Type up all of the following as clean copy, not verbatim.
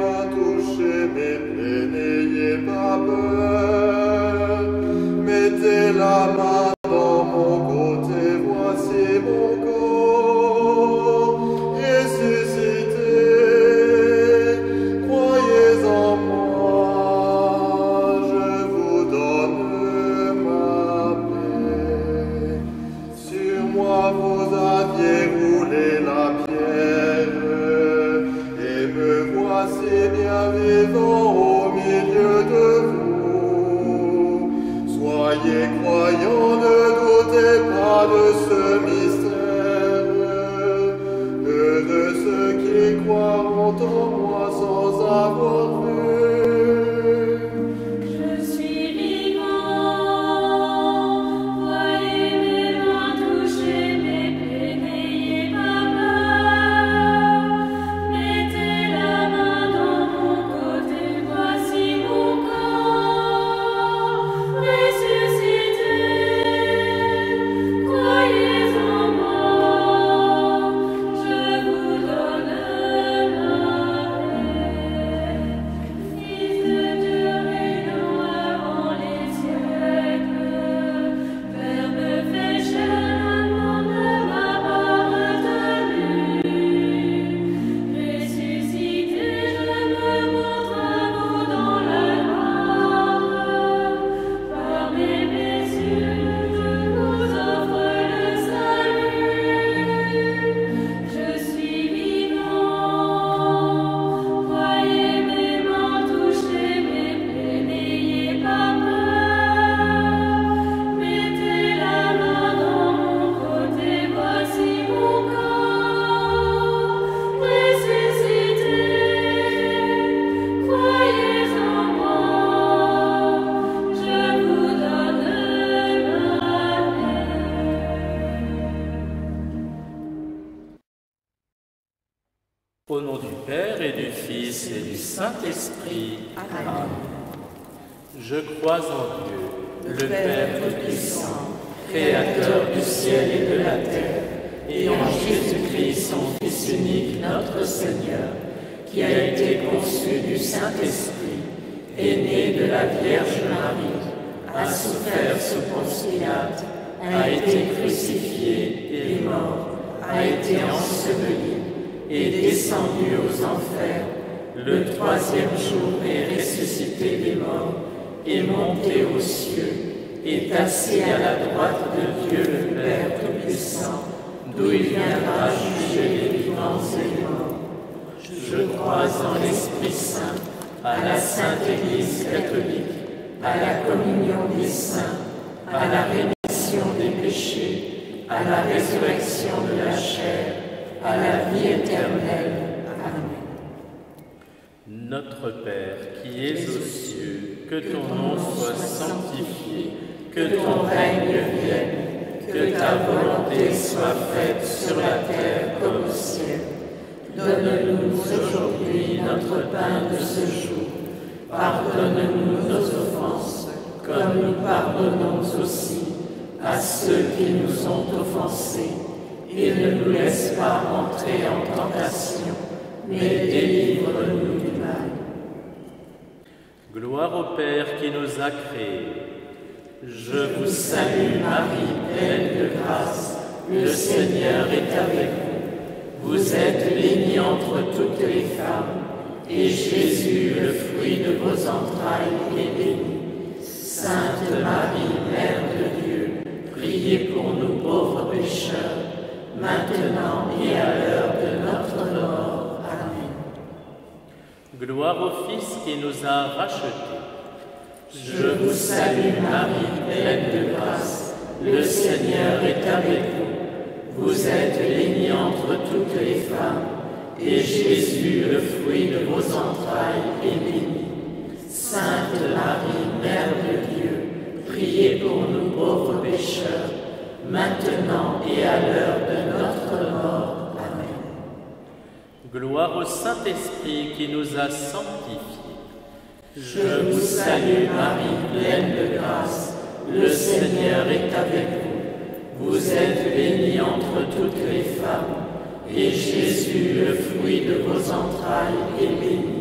mains touchez mes plaies, n'ayez pas peur. Mettez la main dans mon côté, voici mon corps ressuscité. Croyez en moi, je vous donne ma paix. Sur moi vous aviez roulé la pierre, et me voici bien vivant au milieu de vous. Soyez croyants, ne doutez pas de ce mystère. Heureux ceux qui croiront en moi sans avoir vu. Je suis vivant, voyez mes mains toucher mes plaies, n'ayez pas peur. Mettez la main dans mon côté, voici mon corps ressuscité. Croyez en moi, je vous donne ma paix. Fils de Dieu régnant avant les siècles, Verbe fait chair, l'amour ne m'a pas retenu. Ressuscité, je me montre à vous dans la gloire. Par mes blessures, je vous offre le salut. Je suis vivant, voyez mes mains toucher mes plaies, n'ayez pas peur. Mettez la main dans mon côté, voici mon corps ressuscité. Croyez en moi, je vous donne ma paix. Au nom du Père et du Fils et du Saint-Esprit. Amen. Je crois en Dieu, le Père Tout-Puissant, Créateur du ciel et de la terre, et en Jésus-Christ, son Fils unique, notre Seigneur, qui a été conçu du Saint-Esprit, est né de la Vierge Marie, a souffert sous Ponce Pilate, a été crucifié et mort, a été enseveli, est descendu aux enfers, le troisième jour est ressuscité des morts, est monté aux cieux, est assis à la droite de Dieu le Père Tout-Puissant, d'où il viendra juger les vivants et les morts. Je crois en l'Esprit Saint, à la Sainte Église catholique, à la communion des saints, à la rémission des péchés, à la résurrection de la chair, à la vie éternelle. Amen. Notre Père, qui es aux cieux, que ton nom soit sanctifié, que ton règne vienne, que ta volonté soit faite sur la terre comme au ciel. Donne-nous aujourd'hui notre pain de ce jour. Pardonne-nous nos offenses, comme nous pardonnons aussi à ceux qui nous ont offensés. Et ne nous laisse pas entrer en tentation, mais délivre-nous du mal. Gloire au Père qui nous a créés. Je vous salue Marie, pleine de grâce, le Seigneur est avec vous. Vous êtes bénie entre toutes les femmes, et Jésus, le fruit de vos entrailles, est béni. Sainte Marie, Mère de Dieu, priez pour nous pauvres pécheurs, maintenant et à l'heure de notre mort. Amen. Gloire au Fils qui nous a rachetés. Je vous salue Marie, pleine de grâce, le Seigneur est avec vous. Vous êtes bénie entre toutes les femmes, et Jésus, le fruit de vos entrailles, est béni. Sainte Marie, Mère de Dieu, priez pour nous pauvres pécheurs, maintenant et à l'heure de notre mort. Amen. Gloire au Saint-Esprit qui nous a sanctifiés. Je vous salue Marie, pleine de grâce, le Seigneur est avec vous. Vous êtes bénie entre toutes les femmes, et Jésus, le fruit de vos entrailles, est béni.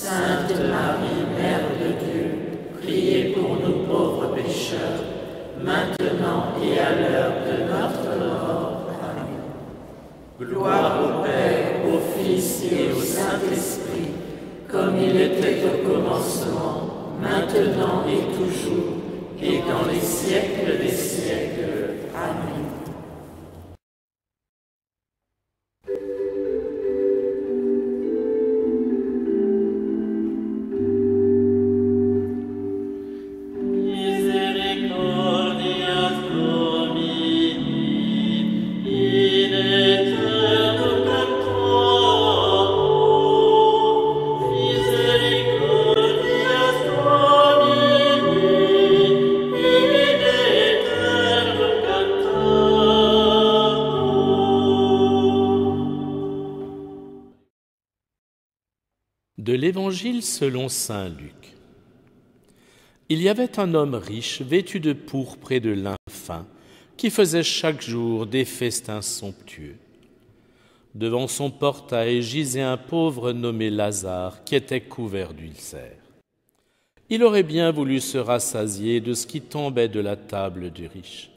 Sainte Marie, Mère de Dieu, priez pour nous pauvres pécheurs, maintenant et à l'heure de notre mort. Amen. Gloire au Père, au Fils et au Saint-Esprit, comme il était au commencement, maintenant et toujours, et dans les siècles des siècles. Amen. De l'Évangile selon saint Luc. Il y avait un homme riche, vêtu de pourpre et de lin fin, qui faisait chaque jour des festins somptueux. Devant son portail gisait un pauvre nommé Lazare, qui était couvert d'ulcères. Il aurait bien voulu se rassasier de ce qui tombait de la table du riche,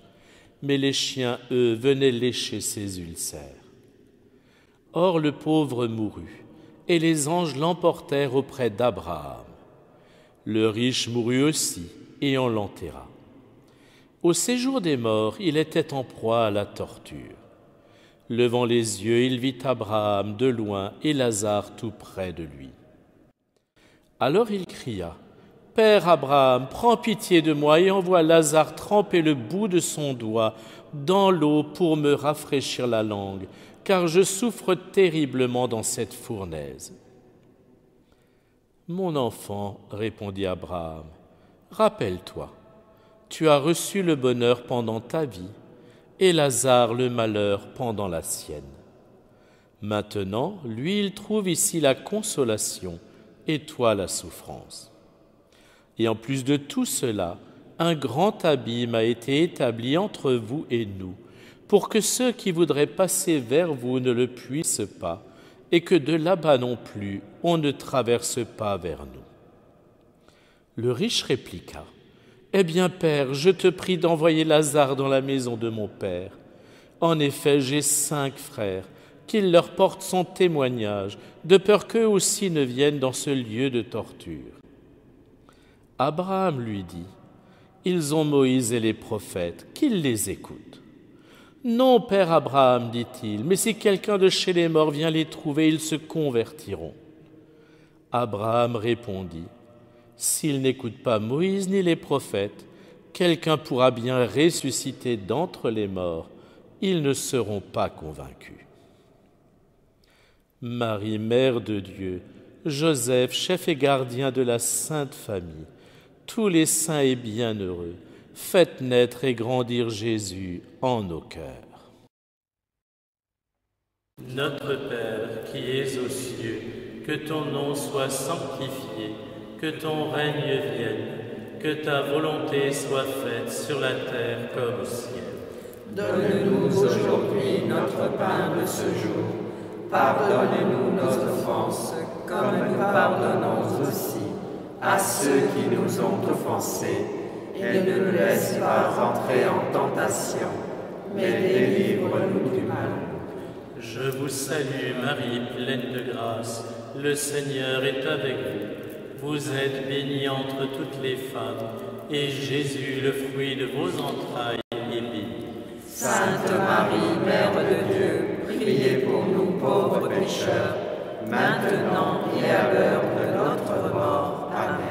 mais les chiens, eux, venaient lécher ses ulcères. Or le pauvre mourut, et les anges l'emportèrent auprès d'Abraham. Le riche mourut aussi, et on l'enterra. Au séjour des morts, il était en proie à la torture. Levant les yeux, il vit Abraham de loin et Lazare tout près de lui. Alors il cria, « Père Abraham, prends pitié de moi et envoie Lazare tremper le bout de son doigt dans l'eau pour me rafraîchir la langue, car je souffre terriblement dans cette fournaise. » « Mon enfant, répondit Abraham, rappelle-toi, tu as reçu le bonheur pendant ta vie et Lazare le malheur pendant la sienne. Maintenant, lui, il trouve ici la consolation et toi la souffrance. Et en plus de tout cela, un grand abîme a été établi entre vous et nous, pour que ceux qui voudraient passer vers vous ne le puissent pas, et que de là-bas non plus, on ne traverse pas vers nous. » Le riche répliqua, « Eh bien, Père, je te prie d'envoyer Lazare dans la maison de mon père. En effet, j'ai 5 frères, qu'il leur porte son témoignage, de peur qu'eux aussi ne viennent dans ce lieu de torture. » Abraham lui dit, « Ils ont Moïse et les prophètes, qu'ils les écoutent. » « Non, Père Abraham, dit-il, mais si quelqu'un de chez les morts vient les trouver, ils se convertiront. » Abraham répondit, « S'ils n'écoutent pas Moïse ni les prophètes, quelqu'un pourra bien ressusciter d'entre les morts, ils ne seront pas convaincus. » Marie, Mère de Dieu, Joseph, chef et gardien de la Sainte Famille, tous les saints et bienheureux, faites naître et grandir Jésus en nos cœurs. Notre Père qui es aux cieux, que ton nom soit sanctifié, que ton règne vienne, que ta volonté soit faite sur la terre comme au ciel. Donne-nous aujourd'hui notre pain de ce jour. Pardonne-nous nos offenses, comme nous pardonnons aussi à ceux qui nous ont offensés. Et ne nous laisse pas entrer en tentation, mais délivre-nous du mal. Je vous salue Marie, pleine de grâce, le Seigneur est avec vous. Vous êtes bénie entre toutes les femmes, et Jésus, le fruit de vos entrailles, est béni. Sainte Marie, Mère de Dieu, priez pour nous pauvres pécheurs, maintenant et à l'heure de notre mort. Amen.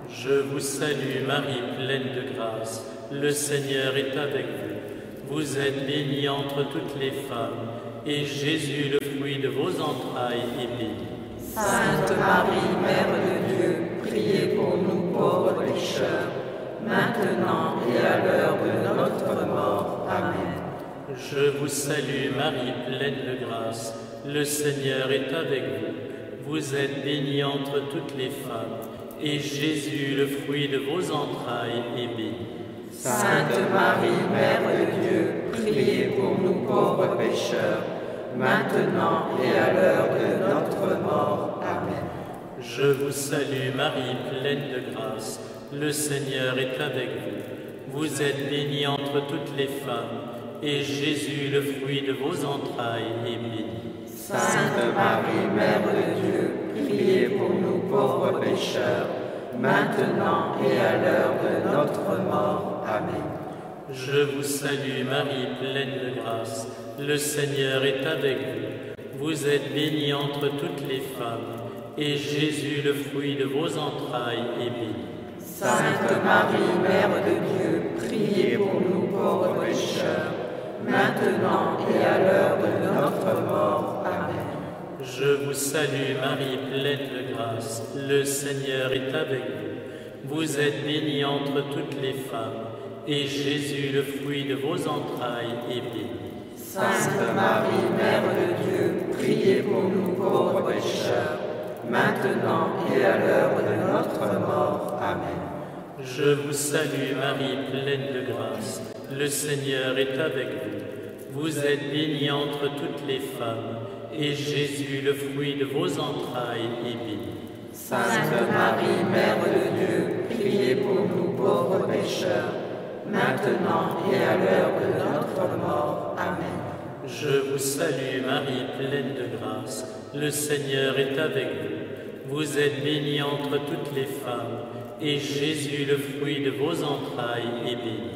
Je vous salue Marie, pleine de grâce, le Seigneur est avec vous. Vous êtes bénie entre toutes les femmes, et Jésus, le fruit de vos entrailles, est béni. Sainte Marie, Mère de Dieu, priez pour nous pauvres pécheurs, maintenant et à l'heure de notre mort. Amen. Je vous salue Marie, pleine de grâce, le Seigneur est avec vous. Vous êtes bénie entre toutes les femmes, et Jésus, le fruit de vos entrailles, est béni. Sainte Marie, Mère de Dieu, priez pour nous pauvres pécheurs, maintenant et à l'heure de notre mort. Amen. Je vous salue Marie, pleine de grâce, le Seigneur est avec vous. Vous êtes bénie entre toutes les femmes, et Jésus, le fruit de vos entrailles, est béni. Sainte Marie, Mère de Dieu, priez pour nous pauvres pécheurs, maintenant et à l'heure de notre mort. Amen. Je vous salue Marie, pleine de grâce, le Seigneur est avec vous. Vous êtes bénie entre toutes les femmes, et Jésus, le fruit de vos entrailles, est béni. Sainte Marie, Mère de Dieu, priez pour nous pauvres pécheurs, maintenant et à l'heure de notre mort. Amen. Je vous salue Marie, pleine de grâce, le Seigneur est avec vous. Vous êtes bénie entre toutes les femmes, et Jésus, le fruit de vos entrailles, est béni. Sainte Marie, Mère de Dieu, priez pour nous pauvres pécheurs, maintenant et à l'heure de notre mort. Amen. Je vous salue Marie, pleine de grâce, le Seigneur est avec vous. Vous êtes bénie entre toutes les femmes, et Jésus, le fruit de vos entrailles, est béni. Sainte Marie, Mère de Dieu, priez pour nous pauvres pécheurs, maintenant et à l'heure de notre mort. Amen. Je vous salue Marie, pleine de grâce, le Seigneur est avec vous. Vous êtes bénie entre toutes les femmes, et Jésus, le fruit de vos entrailles, est béni.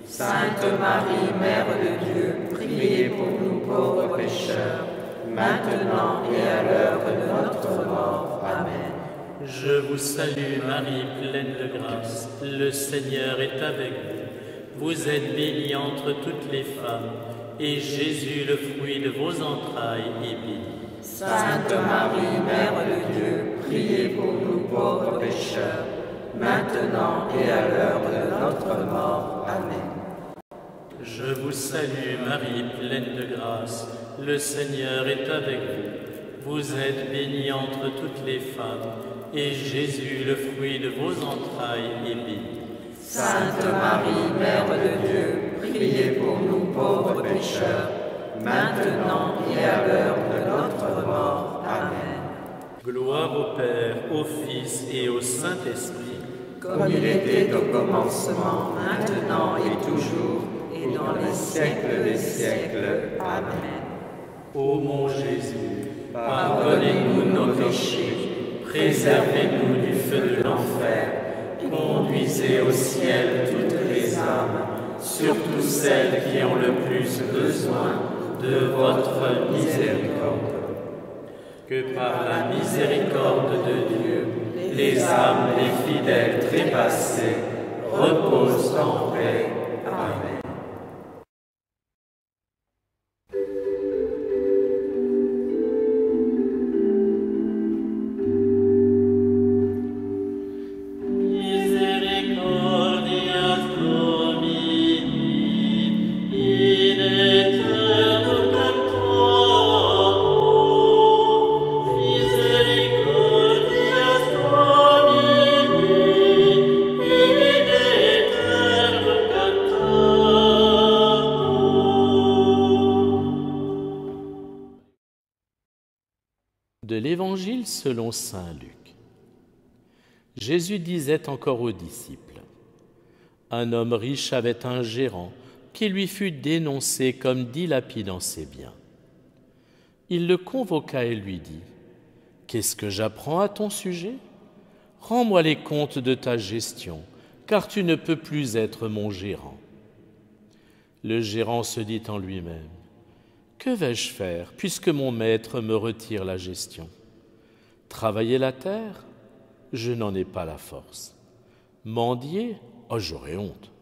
Sainte Marie, Mère de Dieu, priez pour nous pauvres pécheurs, maintenant et à l'heure de notre mort. Amen. Je vous salue Marie, pleine de grâce, le Seigneur est avec vous. Vous êtes bénie entre toutes les femmes, et Jésus, le fruit de vos entrailles, est béni. Sainte Marie, Mère de Dieu, priez pour nous pauvres pécheurs, maintenant et à l'heure de notre mort. Amen. Je vous salue Marie, pleine de grâce, le Seigneur est avec vous. Vous êtes bénie entre toutes les femmes, et Jésus, le fruit de vos entrailles, est béni. Sainte Marie, Mère de Dieu, priez pour nous pauvres pécheurs, maintenant et à l'heure de notre mort. Amen. Gloire au Père, au Fils et au Saint-Esprit, comme il était au commencement, maintenant et toujours, et dans les siècles des siècles. Amen. Ô mon Jésus, pardonnez-nous nos péchés, préservez-nous du feu de l'enfer, conduisez au ciel toutes les âmes, surtout celles qui ont le plus besoin de votre miséricorde. Que par la miséricorde de Dieu, les âmes des fidèles trépassés reposent en paix. Amen. De l'Évangile selon saint Luc. Jésus disait encore aux disciples : un homme riche avait un gérant qui lui fut dénoncé comme dilapidant ses biens. Il le convoqua et lui dit : qu'est-ce que j'apprends à ton sujet ? Rends-moi les comptes de ta gestion, car tu ne peux plus être mon gérant. Le gérant se dit en lui-même : que vais-je faire, puisque mon maître me retire la gestion ? Travailler la terre ? Je n'en ai pas la force. Mendier ? Oh, j'aurais honte.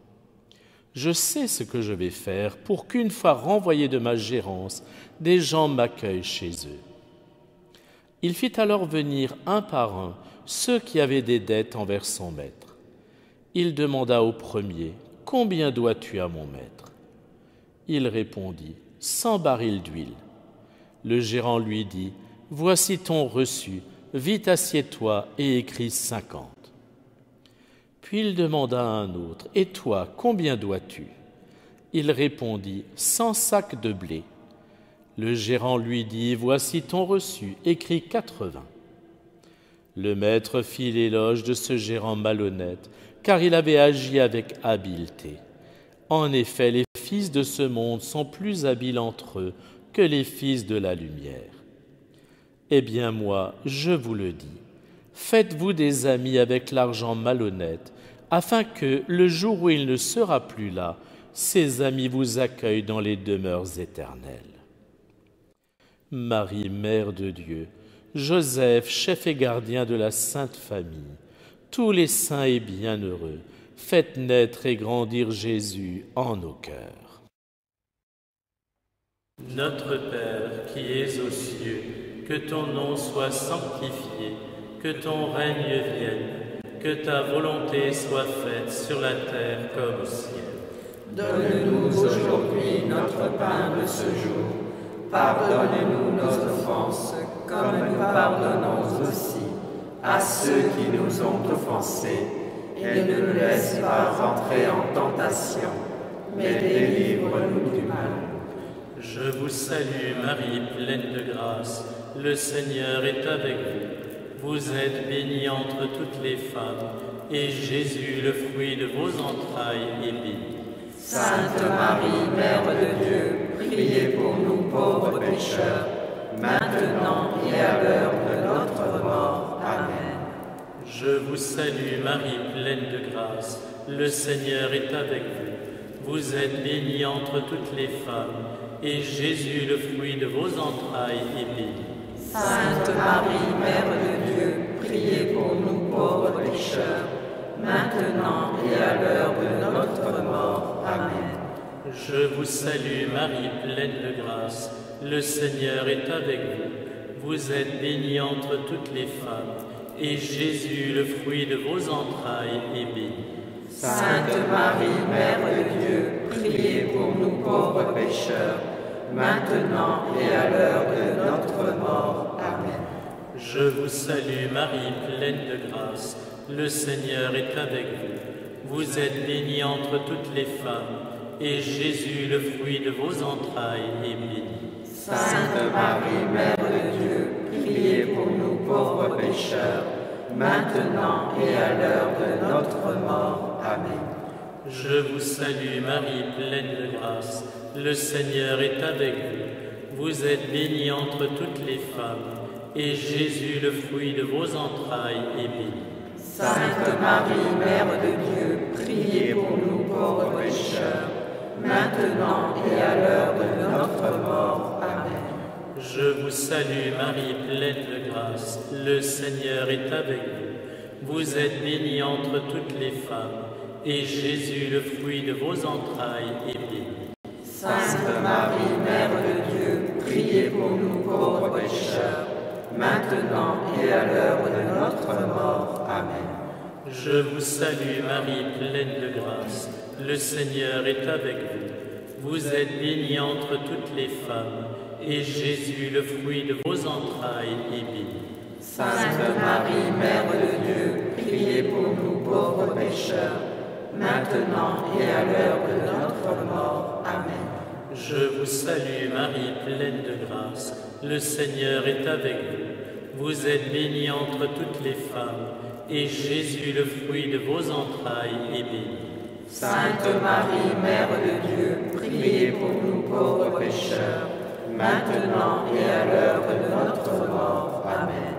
Je sais ce que je vais faire pour qu'une fois renvoyé de ma gérance, des gens m'accueillent chez eux. Il fit alors venir un par un ceux qui avaient des dettes envers son maître. Il demanda au premier : combien dois-tu à mon maître ? Il répondit : 100 barils d'huile. Le gérant lui dit : voici ton reçu, vite assieds-toi et écris 50. Puis il demanda à un autre : et toi, combien dois-tu ? Il répondit : 100 sacs de blé. Le gérant lui dit : voici ton reçu, écris 80. Le maître fit l'éloge de ce gérant malhonnête, car il avait agi avec habileté. En effet, les fils de ce monde sont plus habiles entre eux que les fils de la lumière. Eh bien moi, je vous le dis, faites-vous des amis avec l'argent malhonnête, afin que, le jour où il ne sera plus là, ces amis vous accueillent dans les demeures éternelles. Marie, Mère de Dieu, Joseph, chef et gardien de la Sainte Famille, tous les saints et bienheureux, faites naître et grandir Jésus en nos cœurs. Notre Père qui es aux cieux, que ton nom soit sanctifié, que ton règne vienne, que ta volonté soit faite sur la terre comme au ciel. Donne-nous aujourd'hui notre pain de ce jour. Pardonne-nous nos offenses, comme nous pardonnons aussi à ceux qui nous ont offensés. Et ne nous laisse pas entrer en tentation, mais délivre-nous du mal. Je vous salue Marie, pleine de grâce, le Seigneur est avec vous. Vous êtes bénie entre toutes les femmes, et Jésus, le fruit de vos entrailles, est béni. Sainte Marie, Mère de Dieu, priez pour nous pauvres pécheurs, maintenant et à l'heure de notre mort. Amen. Je vous salue Marie, pleine de grâce, le Seigneur est avec vous. Vous êtes bénie entre toutes les femmes, et Jésus, le fruit de vos entrailles, est béni. Sainte Marie, Mère de Dieu, priez pour nous pauvres pécheurs, maintenant et à l'heure de notre mort. Amen. Je vous salue Marie, pleine de grâce, le Seigneur est avec vous. Vous êtes bénie entre toutes les femmes, et Jésus, le fruit de vos entrailles, est béni. Sainte Marie, Mère de Dieu, priez pour nous pauvres pécheurs, maintenant et à l'heure de notre mort. Amen. Je vous salue Marie, pleine de grâce, le Seigneur est avec vous. Vous êtes bénie entre toutes les femmes, et Jésus, le fruit de vos entrailles, est béni. Sainte Marie, Mère de Dieu, priez pour nous pauvres pécheurs, maintenant et à l'heure de notre mort. Amen. Je vous salue Marie, pleine de grâce, le Seigneur est avec vous. Vous êtes bénie entre toutes les femmes, et Jésus, le fruit de vos entrailles, est béni. Sainte Marie, Mère de Dieu, priez pour nous pauvres pécheurs, maintenant et à l'heure de notre mort. Amen. Je vous salue Marie, pleine de grâce, le Seigneur est avec vous. Vous êtes bénie entre toutes les femmes, et Jésus, le fruit de vos entrailles, est béni. Sainte Marie, Mère de Dieu, priez pour nous pauvres pécheurs, maintenant et à l'heure de notre mort. Amen. Je vous salue Marie, pleine de grâce, le Seigneur est avec vous. Vous êtes bénie entre toutes les femmes, et Jésus, le fruit de vos entrailles, est béni. Sainte Marie, Mère de Dieu, priez pour nous pauvres pécheurs, maintenant et à l'heure de notre mort. Amen. Je vous salue Marie, pleine de grâce, le Seigneur est avec vous. Vous êtes bénie entre toutes les femmes, et Jésus, le fruit de vos entrailles, est béni. Sainte Marie, Mère de Dieu, priez pour nous pauvres pécheurs, maintenant et à l'heure de notre mort. Amen.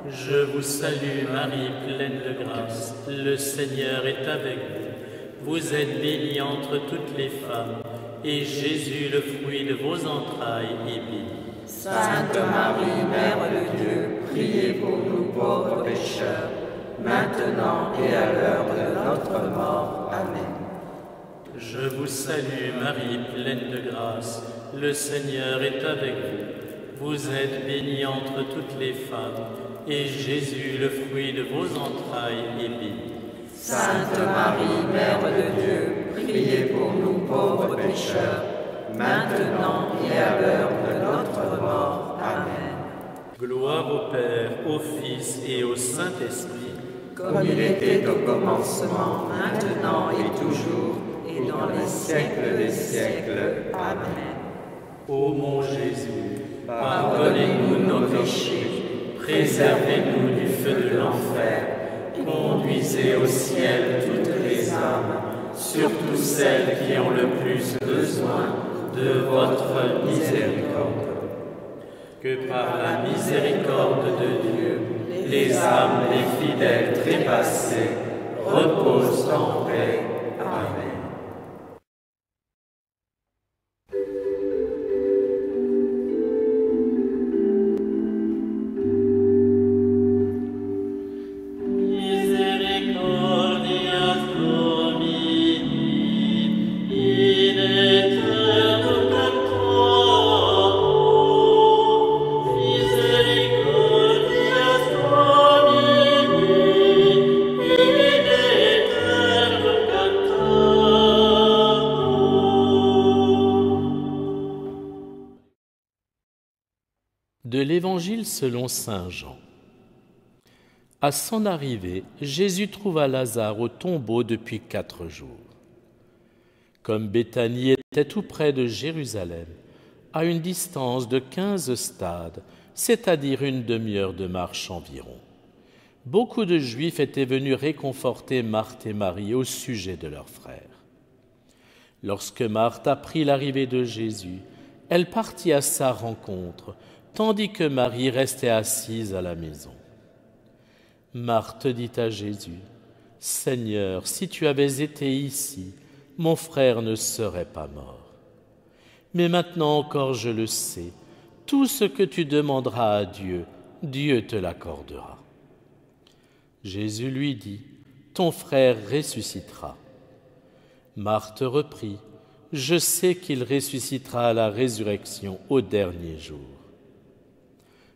Je vous salue Marie, pleine de grâce, le Seigneur est avec vous. Vous êtes bénie entre toutes les femmes, et Jésus, le fruit de vos entrailles, est béni. Sainte Marie, Mère de Dieu, priez pour nous pauvres pécheurs, maintenant et à l'heure de notre mort. Amen. Je vous salue Marie, pleine de grâce, le Seigneur est avec vous. Vous êtes bénie entre toutes les femmes, et Jésus, le fruit de vos entrailles, est béni. Sainte Marie, Mère de Dieu, priez pour nous pauvres pécheurs, maintenant et à l'heure de notre mort. Amen. Gloire au Père, au Fils et au Saint-Esprit, comme il était au commencement, maintenant et toujours, et dans les siècles des siècles. Amen. Ô mon Jésus, pardonnez-nous nos péchés, préservez-nous du feu de l'enfer. conduisez au ciel toutes les âmes, surtout celles qui ont le plus besoin de votre miséricorde. Que par la miséricorde de Dieu, les âmes des fidèles trépassés reposent en paix. Amen. De l'Évangile selon saint Jean. À son arrivée, Jésus trouva Lazare au tombeau depuis 4 jours. Comme Béthanie était tout près de Jérusalem, à une distance de 15 stades, c'est-à-dire une demi-heure de marche environ, beaucoup de Juifs étaient venus réconforter Marthe et Marie au sujet de leur frère. Lorsque Marthe apprit l'arrivée de Jésus, elle partit à sa rencontre, tandis que Marie restait assise à la maison. Marthe dit à Jésus, « Seigneur, si tu avais été ici, mon frère ne serait pas mort. Mais maintenant encore je le sais, tout ce que tu demanderas à Dieu, Dieu te l'accordera. » Jésus lui dit, « Ton frère ressuscitera. » Marthe reprit, « Je sais qu'il ressuscitera à la résurrection au dernier jour. »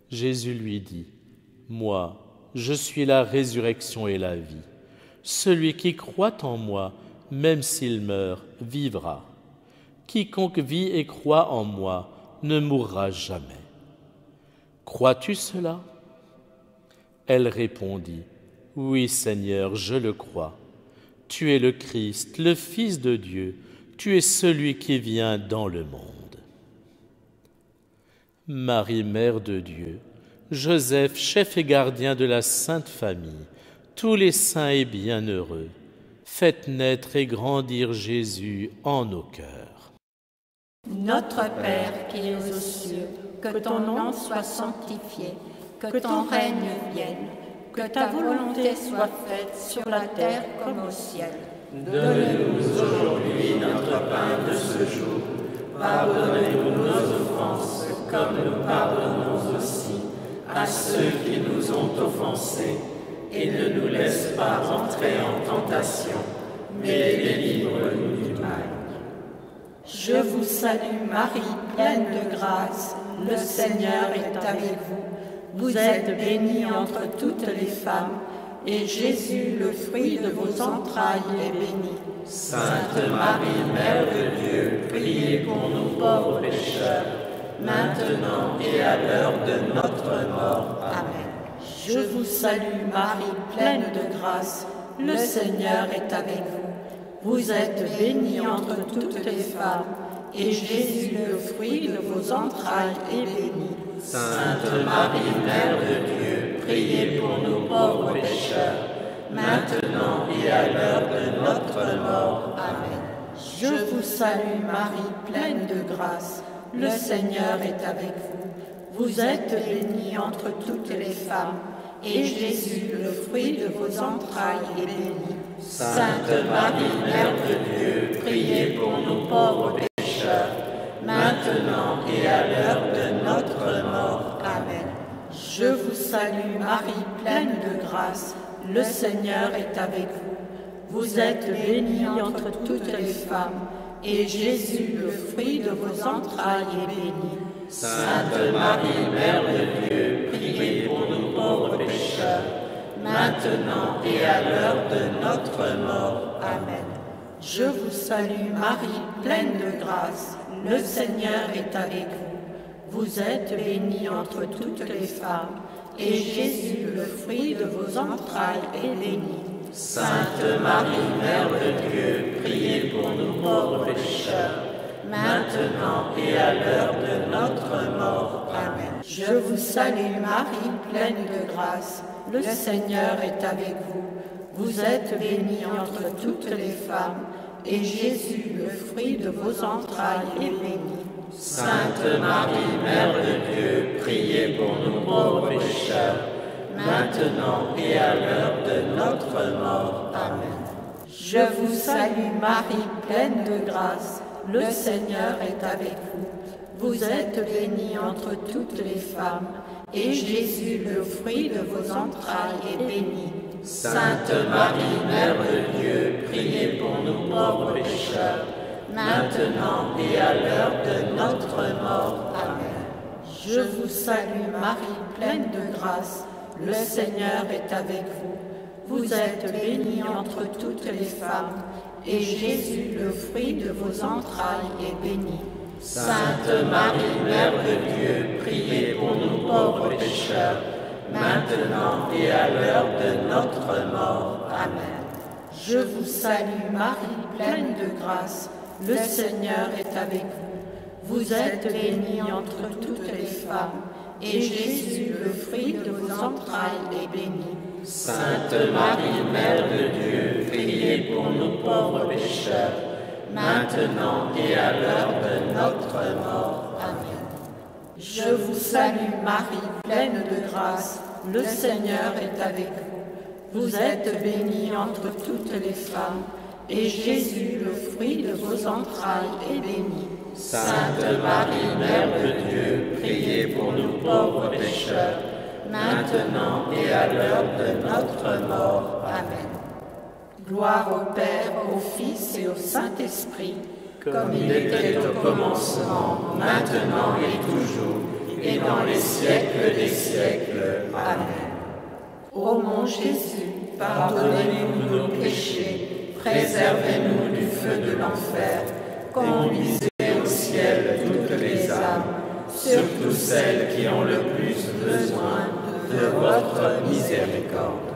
Jésus lui dit, « Moi, je suis la résurrection et la vie. Celui qui croit en moi, même s'il meurt, vivra. Quiconque vit et croit en moi ne mourra jamais. Crois-tu cela ?» Elle répondit, « Oui, Seigneur, je le crois. Tu es le Christ, le Fils de Dieu, tu es celui qui vient dans le monde. » Marie, Mère de Dieu, Joseph, chef et gardien de la Sainte Famille, tous les saints et bienheureux, faites naître et grandir Jésus en nos cœurs. Notre Père qui es aux cieux, que ton nom soit sanctifié, que ton règne vienne, que ta volonté soit faite sur la terre comme au ciel. Donne-nous aujourd'hui notre pain de ce jour. Pardonnez-nous nos offenses, comme nous pardonnons aussi à ceux qui nous ont offensés. Et ne nous laisse pas entrer en tentation, mais délivre-nous du mal. Je vous salue Marie, pleine de grâce, le Seigneur est avec vous. Vous êtes bénie entre toutes les femmes, et Jésus, le fruit de vos entrailles, est béni. Sainte Marie, Mère de Dieu, priez pour nous pauvres pécheurs, maintenant et à l'heure de notre mort. Amen. Je vous salue Marie, pleine de grâce, le Seigneur est avec vous. Vous êtes bénie entre toutes les femmes, et Jésus, le fruit de vos entrailles, est béni. Sainte Marie, Mère de Dieu, priez pour nous pauvres pécheurs, maintenant et à l'heure de notre mort. Amen. Je vous salue Marie, pleine de grâce, le Seigneur est avec vous. Vous êtes bénie entre toutes les femmes, et Jésus, le fruit de vos entrailles, est béni. Sainte Marie, Mère de Dieu, priez pour nous pauvres pécheurs, maintenant et à l'heure de notre mort. Amen. Je vous salue Marie, pleine de grâce, le Seigneur est avec vous. Vous êtes bénie entre toutes les femmes, et Jésus, le fruit de vos entrailles, est béni. Sainte Marie, Mère de Dieu, priez pour nous pauvres pécheurs, maintenant et à l'heure de notre mort. Amen. Je vous salue Marie, pleine de grâce, le Seigneur est avec vous. Vous êtes bénie entre toutes les femmes, et Jésus, le fruit de vos entrailles, est béni. Sainte Marie, Mère de Dieu, priez pour nous pauvres pécheurs, maintenant et à l'heure de notre mort. Amen. Je vous salue Marie, pleine de grâce, le Seigneur est avec vous. Vous êtes bénie entre toutes les femmes, et Jésus, le fruit de vos entrailles, est béni. Sainte Marie, Mère de Dieu, priez pour nous pauvres pécheurs, maintenant et à l'heure de notre mort. Amen. Je vous salue Marie, pleine de grâce, le Seigneur est avec vous. Vous êtes bénie entre toutes les femmes, et Jésus, le fruit de vos entrailles, est béni. Sainte Marie, Mère de Dieu, priez pour nous pauvres pécheurs, maintenant et à l'heure de notre mort. Amen. Je vous salue Marie, pleine de grâce, le Seigneur est avec vous. Vous êtes bénie entre toutes les femmes, et Jésus, le fruit de vos entrailles, est béni. Sainte Marie, Mère de Dieu, priez pour nous pauvres pécheurs, maintenant et à l'heure de notre mort. Amen. Je vous salue Marie, pleine de grâce, le Seigneur est avec vous. Vous êtes bénie entre toutes les femmes, et Jésus, le fruit de vos entrailles, est béni. Sainte Marie, Mère de Dieu, priez pour nous pauvres pécheurs, maintenant et à l'heure de notre mort. Amen. Je vous salue Marie, pleine de grâce, le Seigneur est avec vous. Vous êtes bénie entre toutes les femmes, et Jésus, le fruit de vos entrailles, est béni. Sainte Marie, Mère de Dieu, priez pour nous pauvres pécheurs, maintenant et à l'heure de notre mort. Amen. Gloire au Père, au Fils et au Saint-Esprit, comme il était au commencement, maintenant et toujours, et dans les siècles des siècles. Amen. Ô mon Jésus, pardonnez-nous nos péchés, préservez-nous du feu de l'enfer, conduisez au ciel toutes les âmes, surtout celles qui ont le plus besoin de votre miséricorde.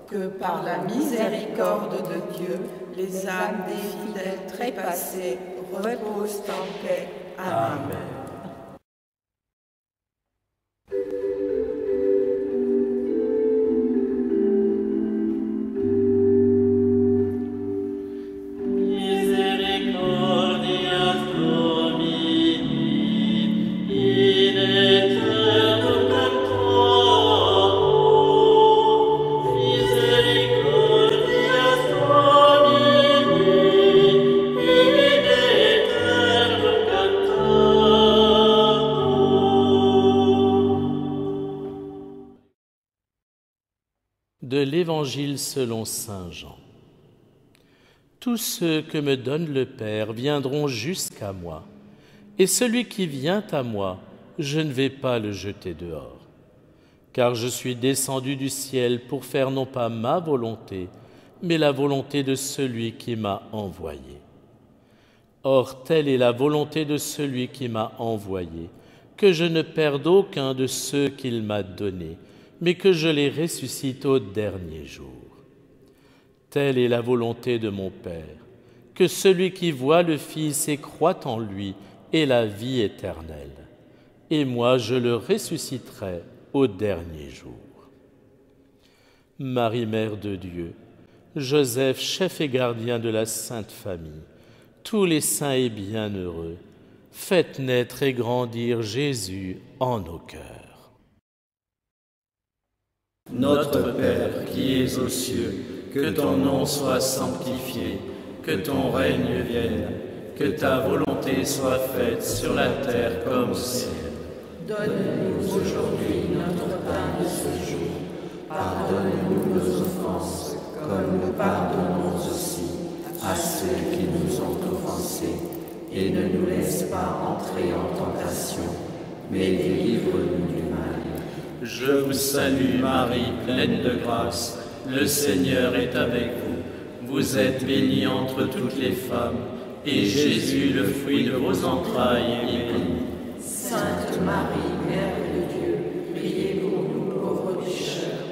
Que par la miséricorde de Dieu, les âmes des fidèles trépassés reposent en paix. Amen. De l'Évangile selon saint Jean. Tous ceux que me donne le Père viendront jusqu'à moi, et celui qui vient à moi, je ne vais pas le jeter dehors. Car je suis descendu du ciel pour faire non pas ma volonté, mais la volonté de celui qui m'a envoyé. Or, telle est la volonté de celui qui m'a envoyé, que je ne perde aucun de ceux qu'il m'a donnés, mais que je les ressuscite au dernier jour. Telle est la volonté de mon Père, que celui qui voit le Fils et croit en lui ait la vie éternelle. Et moi, je le ressusciterai au dernier jour. Marie, Mère de Dieu, Joseph, chef et gardien de la Sainte Famille, tous les saints et bienheureux, faites naître et grandir Jésus en nos cœurs. Notre Père qui es aux cieux, que ton nom soit sanctifié, que ton règne vienne, que ta volonté soit faite sur la terre comme au ciel. Donne-nous aujourd'hui notre pain de ce jour. Pardonne-nous nos offenses, comme nous pardonnons aussi à ceux qui nous ont offensés. Et ne nous laisse pas entrer en tentation, mais délivre-nous du mal. Je vous salue Marie, pleine de grâce, le Seigneur est avec vous. Vous êtes bénie entre toutes les femmes, et Jésus, le fruit de vos entrailles, est béni. Sainte Marie, Mère de Dieu, priez pour nous pauvres pécheurs,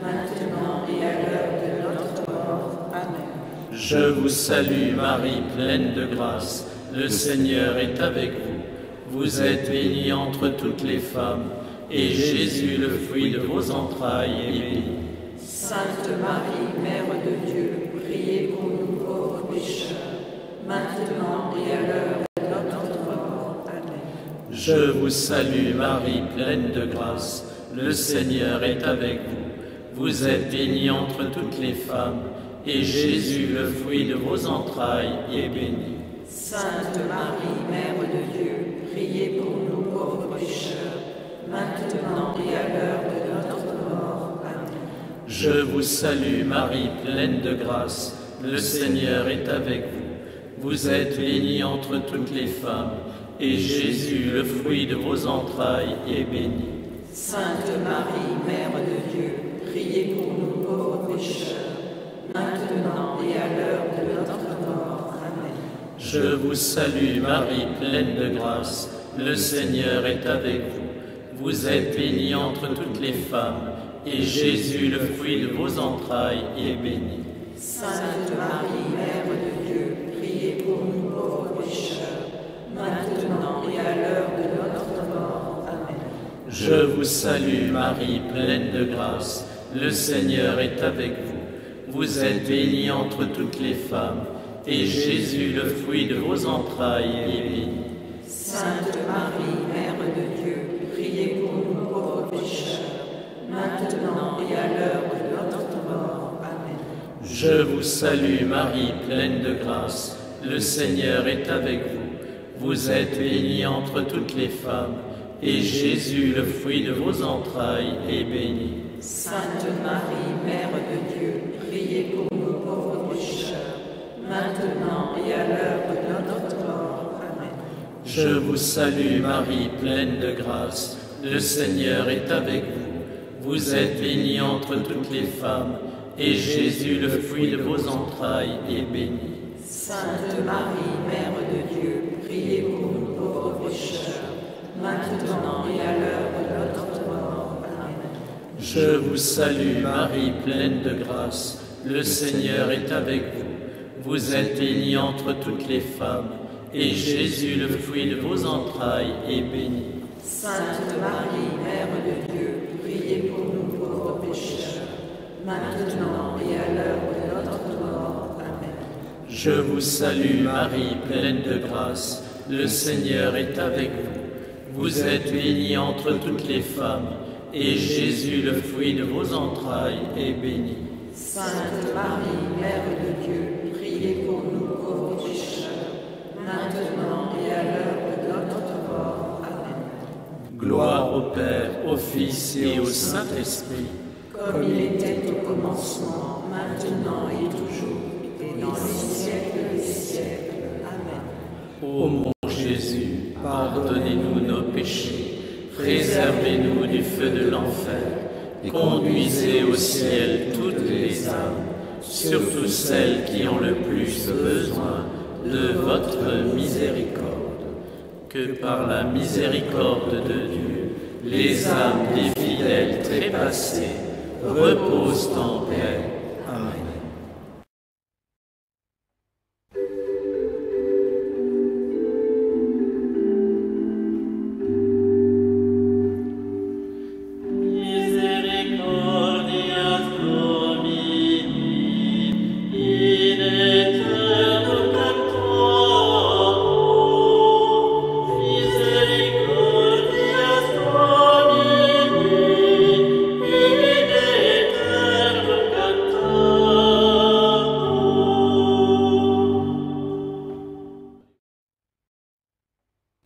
maintenant et à l'heure de notre mort. Amen. Je vous salue Marie, pleine de grâce, le Seigneur est avec vous. Vous êtes bénie entre toutes les femmes, et Jésus, le fruit de vos entrailles, est béni. Sainte Marie, Mère de Dieu, priez pour nous pauvres pécheurs, maintenant et à l'heure de notre mort. Amen. Je vous salue Marie, pleine de grâce, le Seigneur est avec vous. Vous êtes bénie entre toutes les femmes, et Jésus, le fruit de vos entrailles, est béni. Sainte Marie, Mère de Dieu, priez pour nous pauvres pécheurs, maintenant et à l'heure de notre mort. Amen. Je vous salue Marie, pleine de grâce, le Seigneur est avec vous. Vous êtes bénie entre toutes les femmes, et Jésus, le fruit de vos entrailles, est béni. Sainte Marie, Mère de Dieu, priez pour nous pauvres pécheurs, maintenant et à l'heure de notre mort. Amen. Je vous salue Marie, pleine de grâce, le Seigneur est avec vous. Vous êtes bénie entre toutes les femmes, et Jésus, le fruit de vos entrailles, est béni. Sainte Marie, Mère de Dieu, priez pour nous pauvres pécheurs, maintenant et à l'heure de notre mort. Amen. Je vous salue Marie, pleine de grâce, le Seigneur est avec vous. Vous êtes bénie entre toutes les femmes, et Jésus, le fruit de vos entrailles, est béni. Sainte Marie, Mère de Dieu, priez pour nous pauvres pécheurs, maintenant et à l'heure de notre mort. Amen. Je vous salue Marie, pleine de grâce, le Seigneur est avec vous. Vous êtes bénie entre toutes les femmes, et Jésus, le fruit de vos entrailles, est béni. Sainte Marie, Mère de Dieu, priez pour nous pauvres pécheurs, maintenant et à l'heure de notre mort. Amen. Je vous salue Marie, pleine de grâce, le Seigneur est avec vous. Vous êtes bénie entre toutes les femmes, et Jésus, le fruit de vos entrailles, est béni. Sainte Marie, Mère de Dieu, priez pour nous pauvres pécheurs, maintenant et à l'heure de notre mort. Amen. Je vous salue Marie, pleine de grâce, le Seigneur est avec vous. Vous êtes bénie entre toutes les femmes, et Jésus, le fruit de vos entrailles, est béni. Sainte Marie, Mère de Dieu, priez pour nous pauvres pécheurs, maintenant et à l'heure de notre mort. Amen. Je vous salue Marie, pleine de grâce, le Seigneur est avec vous. Vous êtes bénie entre toutes les femmes, et Jésus, le fruit de vos entrailles, est béni. Sainte Marie, Mère de Dieu, priez pour nous pauvres pécheurs, maintenant et à l'heure de notre mort. Amen. Gloire au Père, au Fils et au Saint-Esprit, comme il était au commencement, maintenant et toujours, et dans les siècles des siècles. Amen. Ô mon Jésus, pardonnez-nous nos péchés, préservez-nous du feu de l'enfer, conduisez au ciel toutes les âmes, surtout celles qui ont le plus besoin de votre miséricorde. Que par la miséricorde de Dieu, les âmes des fidèles trépassés reposent en paix. Amen.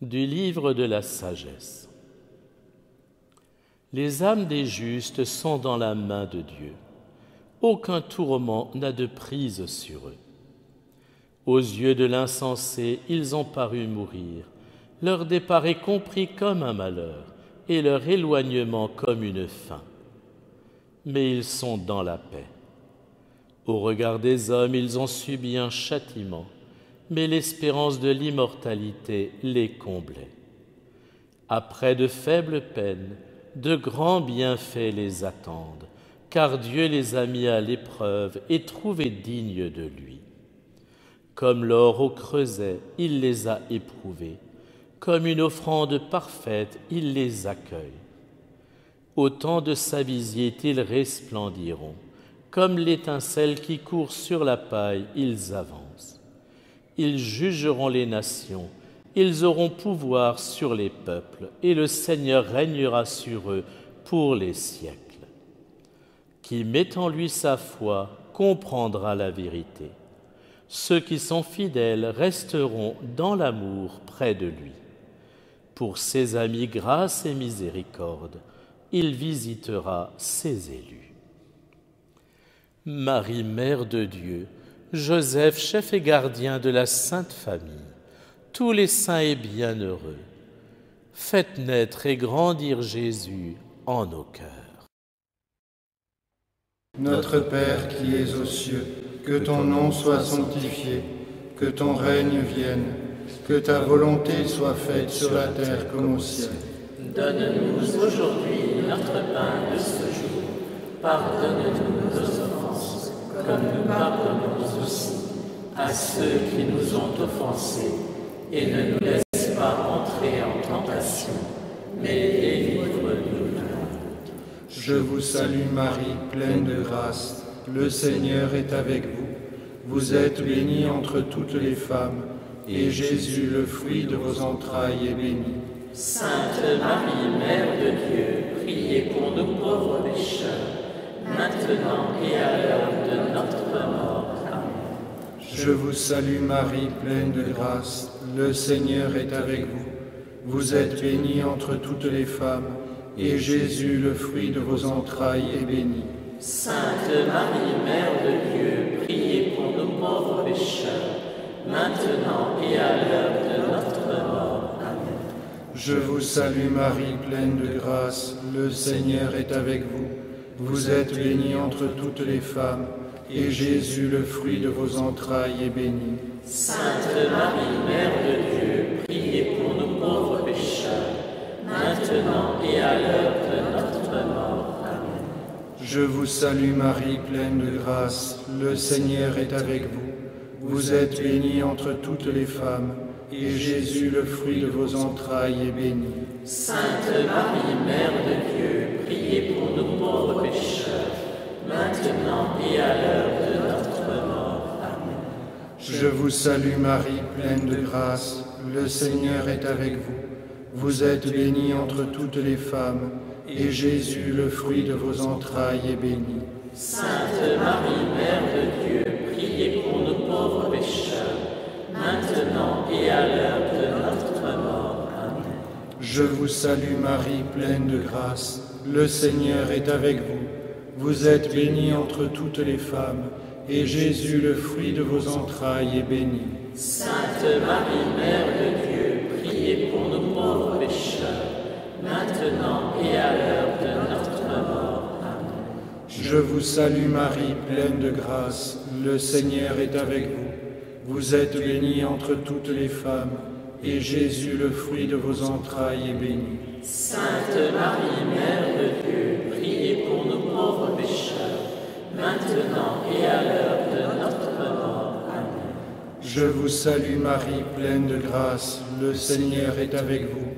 Du livre de la sagesse. Les âmes des justes sont dans la main de Dieu. Aucun tourment n'a de prise sur eux. Aux yeux de l'insensé, ils ont paru mourir. Leur départ est compris comme un malheur et leur éloignement comme une fin. Mais ils sont dans la paix. Au regard des hommes, ils ont subi un châtiment, mais l'espérance de l'immortalité les comblait. Après de faibles peines, de grands bienfaits les attendent, car Dieu les a mis à l'épreuve et trouvés dignes de lui. Comme l'or au creuset, il les a éprouvés, comme une offrande parfaite, il les accueille. Au temps de sa visite, ils resplendiront, Comme l'étincelle qui court sur la paille, ils avancent. Ils jugeront les nations, ils auront pouvoir sur les peuples, et le Seigneur régnera sur eux pour les siècles. Qui met en lui sa foi comprendra la vérité. Ceux qui sont fidèles resteront dans l'amour près de lui. Pour ses amis, grâce et miséricorde, il visitera ses élus. Marie, Mère de Dieu, Joseph, chef et gardien de la Sainte Famille, tous les saints et bienheureux, faites naître et grandir Jésus en nos cœurs. Notre Père qui es aux cieux, que ton nom soit sanctifié, que ton règne vienne, que ta volonté soit faite sur la terre comme au ciel. Donne-nous aujourd'hui notre pain de ce jour. Pardonne-nous nos offenses, comme nous pardonnons aussi à ceux qui nous ont offensés. Et ne nous laisse pas entrer en tentation, mais délivre-nous du mal. Je vous salue Marie, pleine de grâce. Le Seigneur est avec vous. Vous êtes bénie entre toutes les femmes, et Jésus, le fruit de vos entrailles, est béni. Sainte Marie, Mère de Dieu, priez pour nous pauvres pécheurs, maintenant et à l'heure de notre mort. Amen. Je vous salue Marie, pleine de grâce. Le Seigneur est avec vous. Vous êtes bénie entre toutes les femmes, et Jésus, le fruit de vos entrailles, est béni. Sainte Marie, Mère de Dieu, priez pour nous pauvres pécheurs, maintenant et à l'heure de notre mort. Amen. Je vous salue Marie, pleine de grâce. Le Seigneur est avec vous. Vous êtes bénie entre toutes les femmes, et Jésus, le fruit de vos entrailles, est béni. Sainte Marie, Mère de Dieu, priez pour nous pauvres pécheurs, maintenant et à l'heure de notre mort. Amen. Je vous salue Marie, pleine de grâce. Le Seigneur est avec vous. Vous êtes bénie entre toutes les femmes, et Jésus, le fruit de vos entrailles, est béni. Sainte Marie, Mère de Dieu, priez pour nous pauvres pécheurs, maintenant et à l'heure de notre mort. Amen. Je vous salue Marie, pleine de grâce. Le Seigneur est avec vous. Vous êtes bénie entre toutes les femmes, et Jésus, le fruit de vos entrailles, est béni. Sainte Marie, Mère de Dieu, priez pour nous pauvres pécheurs, maintenant et à l'heure de notre mort. Amen. Je vous salue Marie, pleine de grâce. Le Seigneur est avec vous. Vous êtes bénie entre toutes les femmes, et Jésus, le fruit de vos entrailles, est béni. Sainte Marie, Mère de Dieu, priez pour nous pauvres pécheurs, maintenant et à l'heure de notre mort. Amen. Je vous salue Marie, pleine de grâce. Le Seigneur est avec vous. Vous êtes bénie entre toutes les femmes, et Jésus, le fruit de vos entrailles, est béni. Sainte Marie, Mère de Dieu, priez pour nous pauvres pécheurs, maintenant et à l'heure de notre mort. Amen. Je vous salue Marie, pleine de grâce. Le Seigneur est avec vous.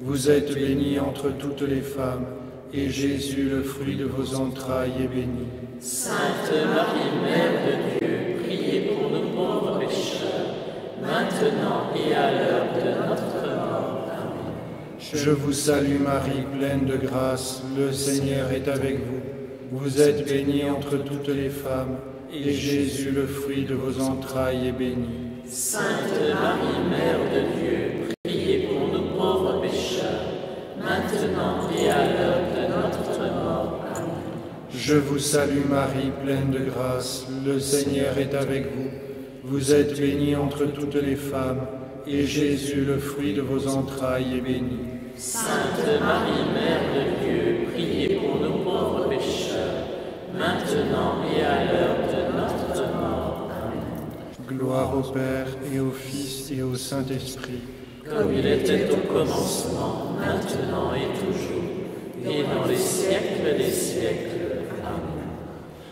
Vous êtes bénie entre toutes les femmes, et Jésus, le fruit de vos entrailles, est béni. Sainte Marie, Mère de Dieu, priez pour nous pauvres pécheurs, maintenant et à l'heure de notre mort. Amen. Je vous salue Marie, pleine de grâce. Le Seigneur est avec vous. Vous êtes bénie entre toutes les femmes, et Jésus, le fruit de vos entrailles, est béni. Sainte Marie, Mère de Dieu, priez pour nous pauvres pécheurs, maintenant et à l'heure de notre mort. Amen. Je vous salue Marie, pleine de grâce. Le Seigneur est avec vous. Vous êtes bénie entre toutes les femmes, et Jésus, le fruit de vos entrailles, est béni. Sainte Marie, Mère de Dieu, priez pour nous pauvres pécheurs, maintenant et à l'heure de notre mort. Amen. Gloire au Père, et au Fils, et au Saint-Esprit. Comme il était au commencement, maintenant et toujours, et dans les siècles des siècles. Amen.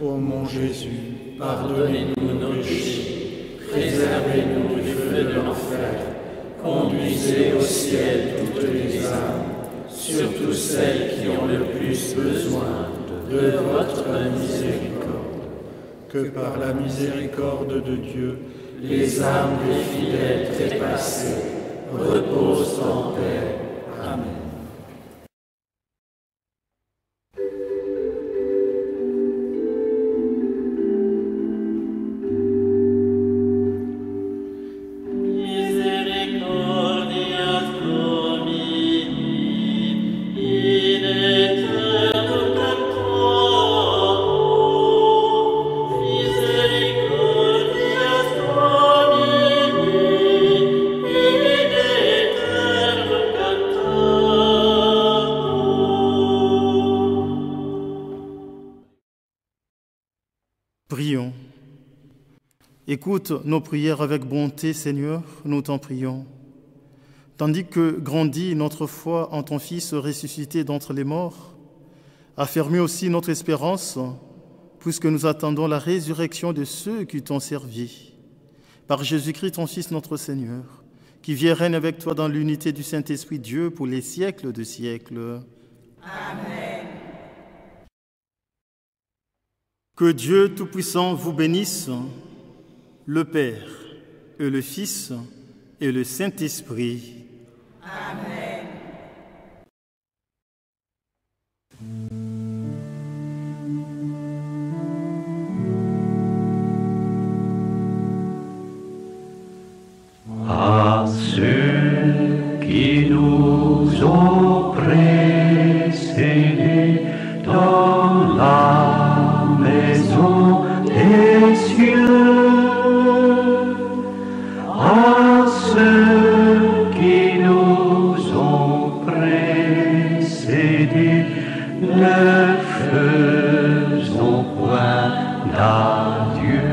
Ô mon Jésus, Pardonnez-nous nos péchés, préservez-nous du feu de l'enfer, conduisez au ciel toutes les âmes, surtout celles qui ont le plus besoin de votre miséricorde. que par la miséricorde de Dieu, les âmes des fidèles trépassés reposent en paix. Amen. Prions. Écoute nos prières avec bonté, Seigneur, nous t'en prions. Tandis que grandit notre foi en ton Fils ressuscité d'entre les morts, affermis aussi notre espérance, puisque nous attendons la résurrection de ceux qui t'ont servi. Par Jésus-Christ, ton Fils, notre Seigneur, qui vit et règne avec toi dans l'unité du Saint-Esprit, Dieu, pour les siècles de siècles. Amen. Que Dieu Tout-Puissant vous bénisse, le Père et le Fils et le Saint-Esprit. Amen. À ceux qui nous ont précédés dans la maison des cieux, à ceux qui nous ont précédés, ne faisons point d'adieu.